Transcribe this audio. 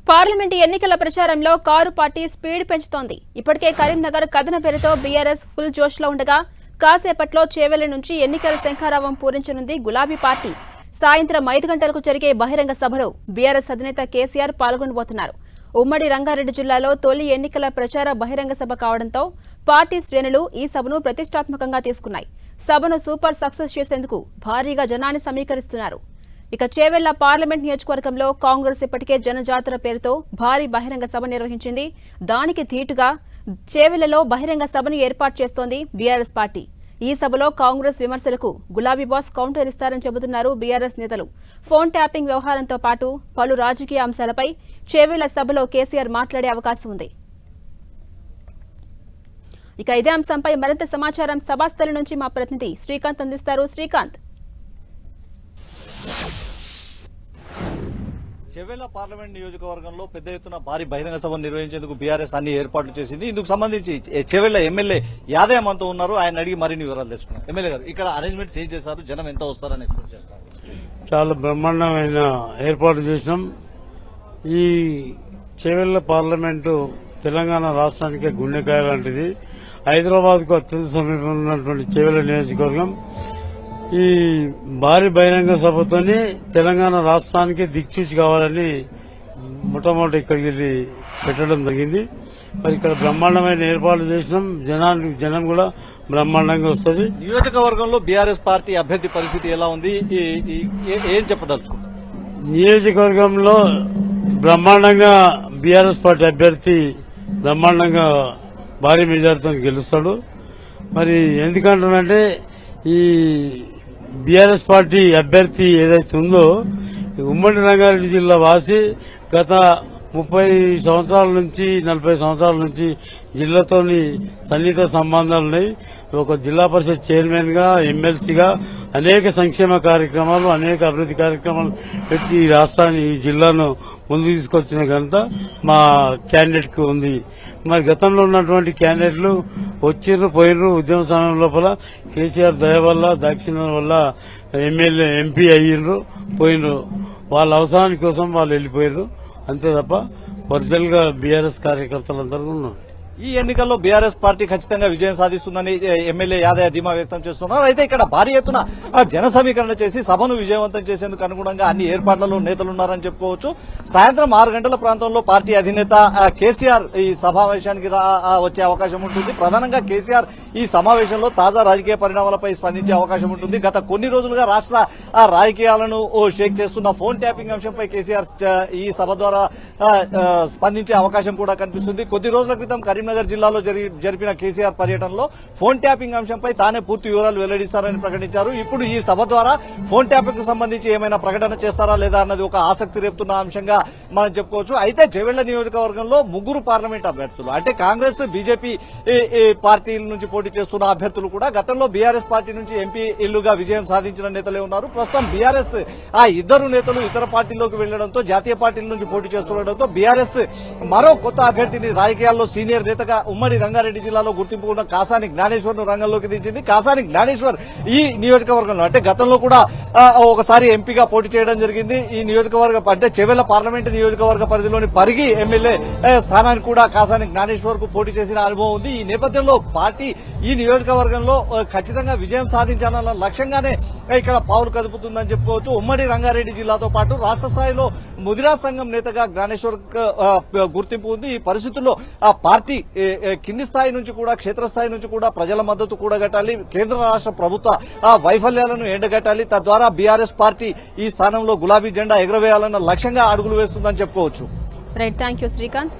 Parliament ఎన్నికల ప్రచారంలో car party speed పెంచుతోంది. ఇప్పటికే కరీంనగర్ కథన పేరుతో బీఆర్ఎస్ ఫుల్ జోష్లో ఉండగా కాసేపట్లో చేవెళ్ల నుంచి ఎన్నికల శంఖారావం పూరించనుంది గులాబీ పార్టీ. సాయంత్రం 5 గంటలకు జరిగే బహిరంగ సభలో బీఆర్ఎస్ అధినేత కేసీఆర్ పాల్గొనబోతున్నారు. ఉమ్మడి రంగారెడ్డి జిల్లాలో తొలి ఎన్నికల ప్రచార బహిరంగ సభ కావడంతో పార్టీ శ్రేణులు ఈ సభను ప్రతిష్టాత్మకంగా తీసుకున్నాయి. సభను సూపర్ సక్సెస్ చేసేందుకు భారీగా జనాన్ని సమీకరిస్తున్నారు. ఇక చేవెళ్ల పార్లమెంట్ నియోజకవర్గంలో కాంగ్రెస్ ఇప్పటికే జనజాతర పేరుతో భారీ బహిరంగ సభ నిర్వహించింది. దానికి ధీటుగా చేవెళ్లలో బహిరంగ సభను ఏర్పాటు చేస్తోంది బీఆర్ఎస్ పార్టీ. ఈ సభలో కాంగ్రెస్ విమర్శలకు గులాబీ బాస్ కౌంటర్ ఇస్తారని చెబుతున్నారు బీఆర్ఎస్ నేతలు. ఫోన్ ట్యాపింగ్ వ్యవహారంతో పాటు పలు రాజకీయ అంశాలపై చేవెళ్ల సభలో కేసీఆర్ మాట్లాడే అవకాశం ఉంది. ఇక ఇదే అంశంపై మరింత సమాచారం సభాస్థలి నుంచి మా ప్రతినిధి శ్రీకాంత్ అందిస్తారు. శ్రీకాంత్, చేవెళ్ల పార్లమెంట్ నియోజకవర్గంలో పెద్ద ఎత్తున భారీ బహిరంగ సభను నిర్వహించేందుకు బీఆర్ఎస్ అన్ని ఏర్పాట్లు చేసింది. ఇందుకు సంబంధించి చేవెళ్ల ఎమ్మెల్యే యాదయ్య మనతో ఉన్నారు. ఆయన అడిగి మరిన్ని వివరాలు తెలుసుకున్నారు. ఎమ్మెల్యే గారు, ఇక్కడ అరేంజ్మెంట్స్ ఏం చేశారు? జనం ఎంత వస్తారని ఎక్స్పెక్ట్ చేస్తారు? చాలా బ్రహ్మాండమైన ఏర్పాటు చేసినాం. ఈ చేవెళ్ల పార్లమెంటు తెలంగాణ రాష్ట్రానికి గుండెకాయ లాంటిది. హైదరాబాద్ కు అత్యంత సమీపంలో ఉన్నటువంటి చేవెళ్ల నియోజకవర్గం ఈ భారీ బహిరంగ సభతోనే తెలంగాణ రాష్ట్రానికి దిక్సూచి కావాలని మొట్టమొదటి ఇక్కడికి వెళ్లి పెట్టడం జరిగింది. మరి ఇక్కడ బ్రహ్మాండమైన ఏర్పాట్లు చేసినాం. జనం కూడా బ్రహ్మాండంగా వస్తుంది. నియోజకవర్గంలో బీఆర్ఎస్ పార్టీ అభ్యర్థి పరిస్థితి ఎలా ఉంది? ఏం చెప్పదలుచుకున్నారు? నియోజకవర్గంలో బ్రహ్మాండంగా బీఆర్ఎస్ పార్టీ అభ్యర్థి బ్రహ్మాండంగా భారీ మెజార్టీతో గెలుస్తాడు. మరి ఎందుకంటానంటే ఈ బీఆర్ఎస్ పార్టీ అభ్యర్థి ఏదైతే ఉందో ఉమ్మడి రంగారెడ్డి జిల్లా వాసి గత 30 సంవత్సరాల నుంచి 40 సంవత్సరాల నుంచి జిల్లాతోని సన్నిహిత సంబంధాలున్నాయి. ఒక జిల్లా పరిషత్ చైర్మన్ గా, ఎమ్మెల్సీగా అనేక సంక్షేమ కార్యక్రమాలు, అనేక అభివృద్ది కార్యక్రమాలు పెట్టి ఈ రాష్ట్రాన్ని, ఈ జిల్లాను ముందుకు తీసుకొచ్చిన ఘనత మా క్యాండిడేట్ కు ఉంది. మరి గతంలో ఉన్నటువంటి క్యాండిడేట్లు వచ్చిర్రు పోయిర్రు. ఉద్యమ సమయం లోపల కేసీఆర్ దయ వల్ల, దాక్షిణ్యం వల్ల ఎమ్మెల్యే ఎంపీ అయ్యిండ్రు, పోయినరు. వాళ్ళ అవసరాని కోసం వాళ్ళు వెళ్లిపోయారు. అంతే తప్ప ఒరిజినల్ గా బీఆర్ఎస్ కార్యకర్తలందరూ ఉన్నారు. ఈ ఎన్నికల్లో బీఆర్ఎస్ పార్టీ ఖచ్చితంగా విజయం సాధిస్తుందని ఎమ్మెల్యే యాదయ్య ధీమా వ్యక్తం చేస్తున్నారు. అయితే ఇక్కడ భారీ ఎత్తున జన సమీకరణ చేసి సభను విజయవంతం చేసేందుకు అనుగుణంగా అన్ని ఏర్పాట్లలో నేతలున్నారని చెప్పుకోవచ్చు. సాయంత్రం 6 గంటల ప్రాంతంలో పార్టీ అధినేత కేసీఆర్ ఈ సమావేశానికి వచ్చే అవకాశం ఉంటుంది. ప్రధానంగా కేసీఆర్ ఈ సమావేశంలో తాజా రాజకీయ పరిణామాలపై స్పందించే అవకాశం ఉంటుంది. గత కొన్ని రోజులుగా రాష్ట్ర రాజకీయాలను షేక్ చేస్తున్న ఫోన్ ట్యాపింగ్ అంశంపై కేసీఆర్ ఈ సభ ద్వారా స్పందించే అవకాశం కూడా కనిపిస్తుంది. కొద్ది రోజుల క్రితం కరీంనగర్ జిల్లాలో జరిపిన కేసీఆర్ పర్యటనలో ఫోన్ ట్యాపింగ్ అంశంపై తానే పూర్తి వివరాలు వెల్లడిస్తారని ప్రకటించారు. ఇప్పుడు ఈ సభ ద్వారా ఫోన్ ట్యాపింగ్ కు సంబంధించి ఏమైనా ప్రకటన చేస్తారా లేదా అన్నది ఒక ఆసక్తి రేపుతున్న అంశంగా మనం చెప్పుకోవచ్చు. అయితే చేవెళ్ల నియోజకవర్గంలో 3 పార్లమెంట్ అభ్యర్థులు, అంటే కాంగ్రెస్, బీజేపీ పార్టీల నుంచి పోటీ చేస్తున్న అభ్యర్థులు కూడా గతంలో బీఆర్ఎస్ పార్టీ నుంచి ఎంపీ ఇల్లుగా విజయం సాధించిన నేతలే ఉన్నారు. ప్రస్తుతం బీఆర్ఎస్ ఆ ఇద్దరు నేతలు ఇతర పార్టీల్లోకి వెళ్లడంతో, జాతీయ పార్టీల నుంచి పోటీ చేస్తుండటంతో బీఆర్ఎస్ మరో కొత్త అభ్యర్థిని రాజకీయాల్లో సీనియర్ నేతగా ఉమ్మడి రంగారెడ్డి జిల్లాలో గుర్తింపు ఉన్న కాసాని జ్ఞానేశ్వర్ ను రంగంలోకి దించింది. కాసాని జ్ఞానేశ్వర్ ఈ నియోజకవర్గంలో, అంటే గతంలో కూడా ఒకసారి ఎంపీగా పోటీ చేయడం జరిగింది. ఈ నియోజకవర్గ, అంటే చేవెళ్ల పార్లమెంటు నియోజకవర్గ పరిధిలోని పరిగి ఎమ్మెల్యే స్థానానికి కూడా కాసాని జ్ఞానేశ్వర్ కు పోటీ చేసిన అనుభవం ఉంది. ఈ నేపథ్యంలో పార్టీ ఈ నియోజకవర్గంలో ఖచ్చితంగా విజయం సాధించాలన్న లక్ష్యంగానే ఇక్కడ పావులు కదుపుతుందని చెప్పుకోవచ్చు. ఉమ్మడి రంగారెడ్డి జిల్లాతో పాటు రాష్ట్ర స్థాయిలో ముదిరా సంఘం నేతగా జ్ఞానేశ్వర్ గుర్తింపు ఉంది. ఈ పరిస్థితుల్లో ఆ పార్టీ కింది స్థాయి నుంచి కూడా, క్షేత్రస్థాయి నుంచి కూడా ప్రజల మద్దతు కూడగట్టాలి, కేంద్ర రాష్ట్ర ప్రభుత్వ వైఫల్యాలను ఎండగట్టాలి, తద్వారా బీఆర్ఎస్ పార్టీ ఈ స్థానంలో గులాబీ జెండా ఎగురవేయాలన్న లక్ష్యంగా అడుగులు వేస్తుందని చెప్పుకోవచ్చు. Right, thank you Srikanth.